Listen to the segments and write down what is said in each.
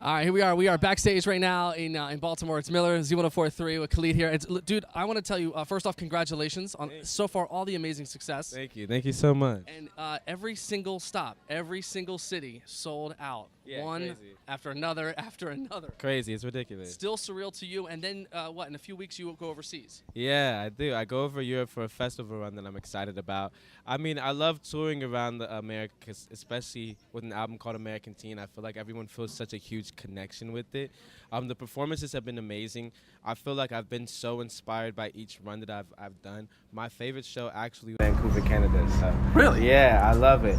All right, here we are. We are backstage right now in Baltimore. It's Miller, Z1043 with Khalid here. Dude, I want to tell you, first off, congratulations on so far all the amazing success. Thank you. Thank you so much. And every single stop, every single city sold out. Yeah, One crazy. after another after another. Crazy. It's ridiculous. Still surreal to you. And then, in a few weeks you go overseas? Yeah, I do. I go over Europe for a festival run that I'm excited about. I mean, I love touring around the Americas, especially with an album called American Teen. I feel like everyone feels such a huge connection with it. The performances have been amazing. I feel like I've been so inspired by each run that I've done. My favorite show actually Vancouver, Canada. So. Really? Yeah, I love it.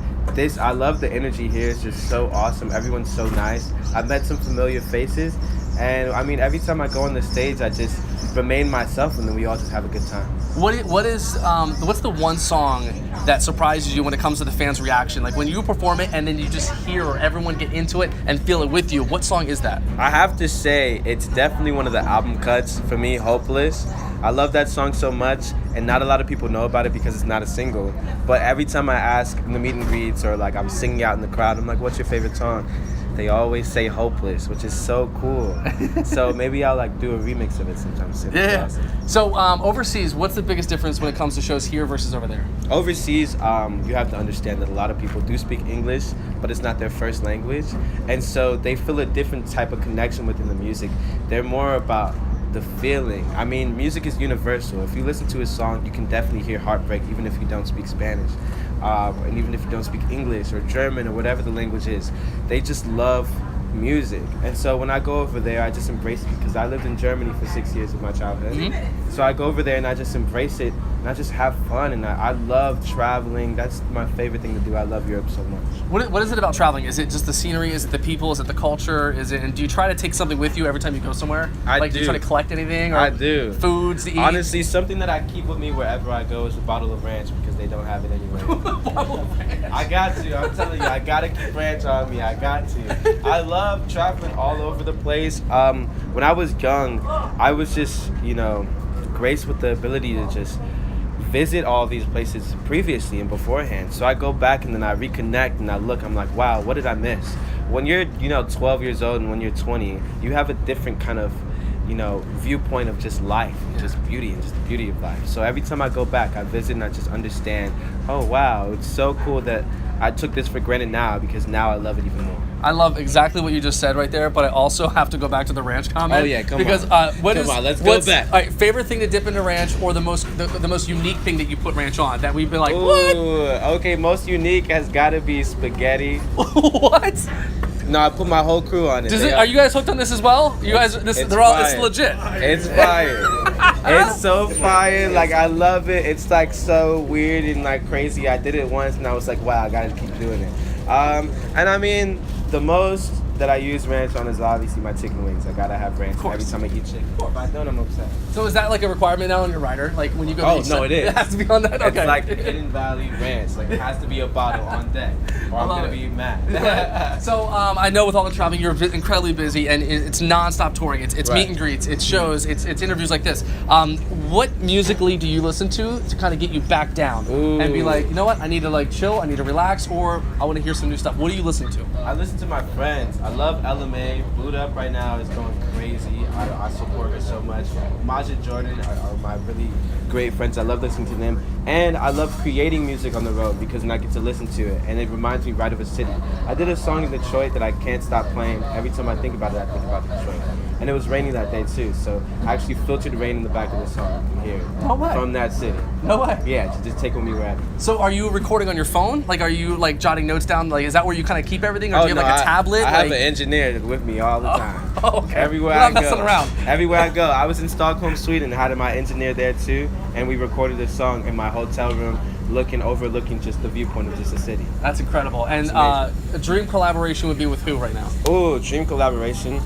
I love the energy here. It's just so awesome. Everyone's so nice. I've met some familiar faces, and I mean, every time I go on the stage, I just remain myself, and then we all just have a good time. What's the one song that surprises you when it comes to the fans' reaction? Like when you perform it and then you just hear everyone get into it and feel it with you. What song is that? I have to say, it's definitely one of the album cuts for me, Hopeless. I love that song so much, and not a lot of people know about it because it's not a single. But every time I ask in the meet and greets or like I'm singing out in the crowd, I'm like, what's your favorite song? They always say Hopeless, which is so cool. So maybe I'll like do a remix of it sometime soon. Yeah. Awesome. So overseas, what's the biggest difference when it comes to shows here versus over there? Overseas, you have to understand that a lot of people do speak English, but it's not their first language. And so they feel a different type of connection within the music. They're more about the feeling. I mean, music is universal. If you listen to a song, you can definitely hear heartbreak, even if you don't speak Spanish. And even if you don't speak English or German or whatever the language is, they just love music. And so when I go over there, I just embrace it because I lived in Germany for 6 years of my childhood. Mm-hmm. So I go over there and I just embrace it and I just have fun, and I love traveling. That's my favorite thing to do. I love Europe so much. What is it about traveling? Is it just the scenery? Is it the people? Is it the culture? And do you try to take something with you every time you go somewhere? I do you try to collect anything? Or I do. Foods to eat? Honestly, something that I keep with me wherever I go is a bottle of ranch because they don't have it anywhere. Bottle of ranch. I got to. I'm telling you, I got to keep ranch on me. I got to. I love traveling all over the place. When I was young, I was just, graced with the ability to just visit all these places previously and beforehand. So I go back and then I reconnect and I look, I'm like, wow, what did I miss? When you're, 12 years old and when you're 20, you have a different kind of, viewpoint of just life, just beauty and just the beauty of life. So every time I go back, I visit and I just understand, oh, wow, it's so cool that I took this for granted now because now I love it even more. I love exactly what you just said right there, but I also have to go back to the ranch comment. Oh yeah, come because, on. Let's go back. All right, favorite thing to dip into ranch, or the most unique thing that you put ranch on that we've been like, ooh, what? Okay, most unique has got to be spaghetti. What? No, I put my whole crew on it. Are you guys hooked on this as well? You guys, it's legit. It's fire. It's so fire. Like, I love it. It's like so weird and like crazy. I did it once and I was like, wow, I gotta keep doing it. And I mean, the most that I use ranch on is obviously my chicken wings. I gotta have ranch every time I eat chicken. If I don't, I'm upset. So is that like a requirement now on your rider? Like when you go? Oh no, it is. It has to be on that. Okay. It's like Hidden Valley ranch. Like it has to be a bottle on deck, or I'm gonna be mad. So I know with all the traveling, you're incredibly busy, and it's nonstop touring. It's right. Meet and greets, it's shows, it's interviews like this. What musically do you listen to kind of get you back down and be like, you know what? I need to like chill. I need to relax, or I want to hear some new stuff. What do you listen to? I listen to my friends. I love LMA. Boot Up right now is going crazy. I support her so much. Maja Jordan are my really great friends. I love listening to them. And I love creating music on the road because then I get to listen to it. And it reminds me right of a city. I did a song in Detroit that I can't stop playing. Every time I think about it, I think about Detroit. And it was raining that day too. So I actually filtered rain in the back of the song. You can hear it. No way. From that city. No way. Yeah, just take with me wherever. So are you recording on your phone? Like, are you like jotting notes down? Like, is that where you kind of keep everything? Or do you have like a tablet? I have an engineer with me all the time. Oh, okay. Everywhere You're not I go. messing around. Everywhere I go. I was in Stockholm, Sweden, had my engineer there too, and we recorded this song in my hotel room, overlooking just the viewpoint of just the city. That's incredible. And a dream collaboration would be with who right now? Oh, dream collaboration.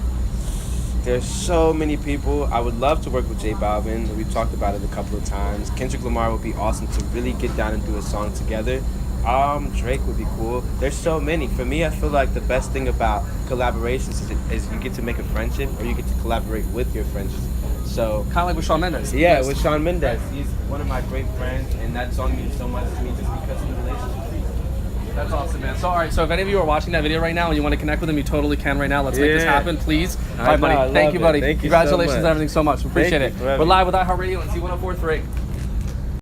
There's so many people. I would love to work with J Balvin. We've talked about it a couple of times. Kendrick Lamar would be awesome to really get down and do a song together. Drake would be cool. There's so many. For me, I feel like the best thing about collaborations is you get to make a friendship or you get to collaborate with your friends. So kind of like with Shawn Mendes. Yeah, with Shawn Mendes. He's one of my great friends, and that song means so much to me just because of the relationship. That's awesome, man. So, all right. So, if any of you are watching that video right now and you want to connect with him, you totally can right now. Let's make this Yeah. happen, please. All I right, know, I buddy. Thank love you, it. buddy. Thank you so Congratulations much. on everything so much. We appreciate Thank it. you. Love We're you. live with iHeartRadio and Z104.3.